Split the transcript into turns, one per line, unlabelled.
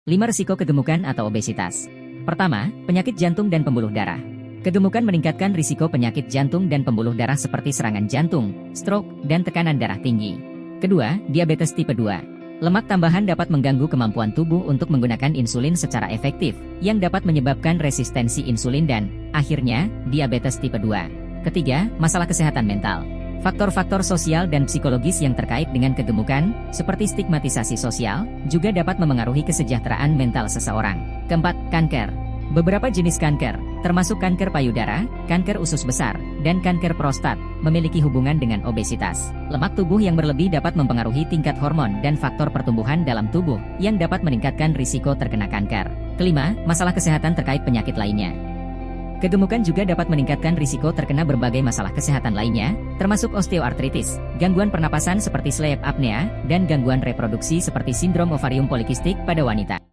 5 risiko kegemukan atau obesitas. Pertama, penyakit jantung dan pembuluh darah. Kegemukan meningkatkan risiko penyakit jantung dan pembuluh darah seperti serangan jantung, stroke, dan tekanan darah tinggi. Kedua, diabetes tipe 2. Lemak tambahan dapat mengganggu kemampuan tubuh untuk menggunakan insulin secara efektif, yang dapat menyebabkan resistensi insulin dan, akhirnya, diabetes tipe 2. Ketiga, masalah kesehatan mental. Faktor-faktor sosial dan psikologis yang terkait dengan kegemukan, seperti stigmatisasi sosial, juga dapat memengaruhi kesejahteraan mental seseorang. Keempat, kanker. Beberapa jenis kanker, termasuk kanker payudara, kanker usus besar, dan kanker prostat, memiliki hubungan dengan obesitas. Lemak tubuh yang berlebih dapat mempengaruhi tingkat hormon dan faktor pertumbuhan dalam tubuh, yang dapat meningkatkan risiko terkena kanker. Kelima, masalah kesehatan terkait penyakit lainnya. Kegemukan juga dapat meningkatkan risiko terkena berbagai masalah kesehatan lainnya, termasuk osteoartritis, gangguan pernapasan seperti sleep apnea, dan gangguan reproduksi seperti sindrom ovarium polikistik pada wanita.